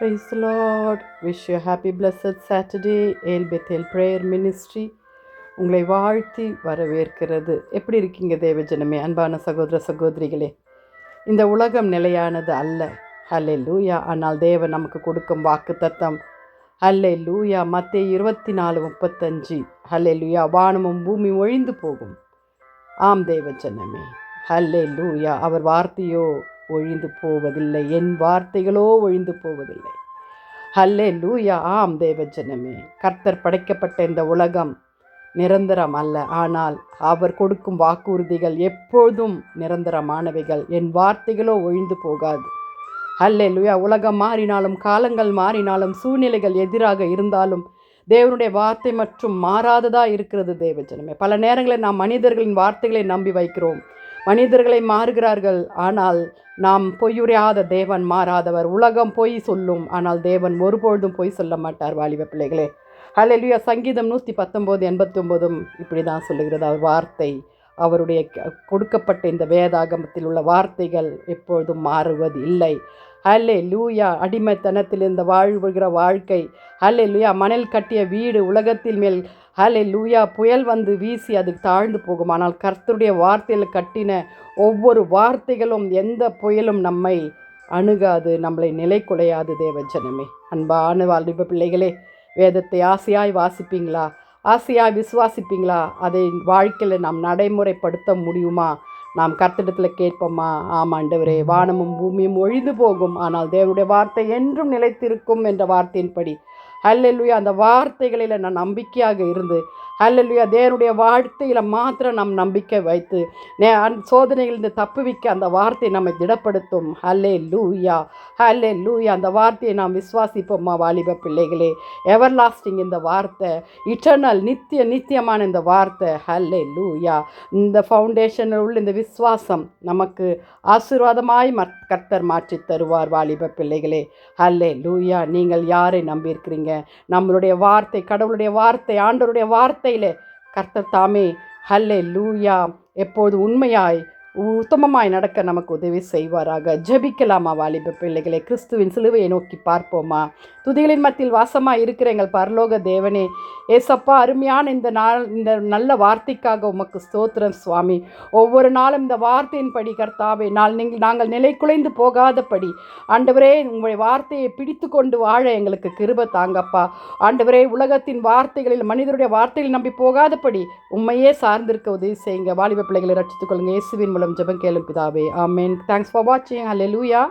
Praise the Lord. Wish you a happy blessed Saturday. El Bethel Prayer Ministry உங்களை வாழ்த்தி வரவேற்கிறது. எப்படி இருக்கீங்க தேவஜனமே, அன்பான சகோதர சகோதரிகளே? இந்த உலகம் நிலையானது அல்ல. ஹல்லேலூயா. ஆனால் தேவன் நமக்கு கொடுக்கும் வாக்குத்தத்தம் ஹல்லேலூயா. மத்தேயு 24:35. ஹல்லேலூயா. வானமும் பூமி ஒழிந்து போகும். ஆம் தேவஜனமே, ஹல்லேலூயா. அவர் வார்த்தையோ ஒழிந்து போவதில்லை, என் வார்த்தைகளோ ஒழிந்து போவதில்லை. ஹல்லேலூயா. ஆம் தேவஜனமே, கர்த்தர் படைக்கப்பட்ட இந்த உலகம் நிரந்தரம் அல்ல, ஆனால் அவர் கொடுக்கும் வாக்குறுதிகள் எப்போதும் நிரந்தரமானவைகள். என் வார்த்தைகளோ ஒழிந்து போகாது. ஹல்லேலூயா. உலகம் மாறினாலும், காலங்கள் மாறினாலும், சூழ்நிலைகள் எதிராக இருந்தாலும் தேவனுடைய வார்த்தை மற்றும் மாறாததாக இருக்கிறது தேவஜனமே. பல நேரங்களில் நாம் மனிதர்களின் வார்த்தைகளை நம்பி வைக்கிறோம். மனிதர்களை மாறுகிறார்கள், ஆனால் நாம் பொய்யுரையாத தேவன் மாறாதவர். உலகம் பொய் சொல்லும், ஆனால் தேவன் ஒருபொழுதும் பொய் சொல்ல மாட்டார். வாலிப பிள்ளைகளே, ஹல்லேலூயா. சங்கீதம் 119:89 இப்படி தான் சொல்லுகிறது. அவர் வார்த்தை, அவருடைய கொடுக்கப்பட்ட இந்த வேதாகமத்தில் உள்ள வார்த்தைகள் எப்பொழுதும் மாறுவது இல்லை. ஹல்லேலூயா. அடிமைத்தனத்தில் இந்த வாழ்வுகிற வாழ்க்கை, ஹல்லேலூயா. மணல் கட்டிய வீடு உலகத்தில் மேல், ஹல்லேலூயா, புயல் வந்து வீசி அது தாழ்ந்து போகும். ஆனால் கர்த்தருடைய வார்த்தையில் கட்டின ஒவ்வொரு வார்த்தைகளும் எந்த புயலும் நம்மை அணுகாது, நம்மளை நிலை குலையாது தேவஜனமே. அன்பான வாலிப பிள்ளைகளே, வேதத்தை ஆசையாய் வாசிப்பீங்களா? ஆசையாய் விசுவாசிப்பீங்களா? அதை வாழ்க்கையில் நாம் நடைமுறைப்படுத்த முடியுமா? நாம் கர்த்தரிடத்தில் கேட்போமா? ஆமாண்டவரே, வானமும் பூமியும் ஒழிந்து போகும், ஆனால் தேவனுடைய வார்த்தை என்றும் நிலைத்திருக்கும் என்ற வார்த்தையின்படி ஹல்லேலூயா. அந்த வார்த்தைகளில் நான் நம்பிக்கையாக இருந்து, ஹல்லேலூயா, தேவனுடைய வார்த்தையில் மாத்திரம் நம் நம்பிக்கை வைத்து சோதனைகளிலிருந்து தப்புவிக்க அந்த வார்த்தை நம்மை திடப்படுத்தும். ஹல்லேலூயா. ஹல்லேலூயா. அந்த வார்த்தையை நாம் விசுவாசிப்போம்மா வாலிப பிள்ளைகளே. எவர் லாஸ்டிங் இந்த வார்த்தை, இட்டர்னல், நித்தியமான இந்த வார்த்தை. ஹல்லேலூயா. இந்த ஃபவுண்டேஷனில் உள்ள இந்த விசுவாசம் நமக்கு ஆசீர்வாதமாய் கர்த்தர் மாற்றி தருவார். வாலிப பிள்ளைகளே, ஹல்லேலூயா. நீங்கள் யாரை நம்பியிருக்கிறீங்க? நம்மளுடைய வார்த்தை, கடவுளுடைய வார்த்தை, ஆண்டவருடைய வார்த்தையிலே கர்த்தர் தாமே ஹல்லேலூயா எப்போது உண்மையாய் உத்தமமாய் நடக்க நமக்கு உதவி செய்வாராக. ஜெபிக்கலாமா வாலிப பிள்ளைகளை? கிறிஸ்துவின் சிலுவையை நோக்கி பார்ப்போமா? துதிகளின் மத்தியில் வாசமாக இருக்கிற எங்கள் பரலோக தேவனே, ஏசப்பா, அருமையான இந்த நல்ல வார்த்தைக்காக உமக்கு ஸ்தோத்திரம் சுவாமி. ஒவ்வொரு நாளும் இந்த வார்த்தையின்படி கர்த்தாவே நாங்கள் நிலை குலைந்து போகாதபடி ஆண்டவரே உங்களுடைய வார்த்தையை பிடித்து கொண்டு வாழ எங்களுக்கு கிருபை தாங்கப்பா. ஆண்டவரே, உலகத்தின் வார்த்தைகளில், மனிதருடைய வார்த்தைகள் நம்பி போகாதபடி உண்மையே சார்ந்திருக்க உதவி செய்யுங்க. வாலிப பிள்ளைகளை ரட்சித்துக் கொள்ளுங்க. இயேசுவின் மூலம் ஜெபம் கேளும் பிதாவே, ஆமென். தேங்க்ஸ் ஃபார் வாட்சிங். ஹல்லேலூயா.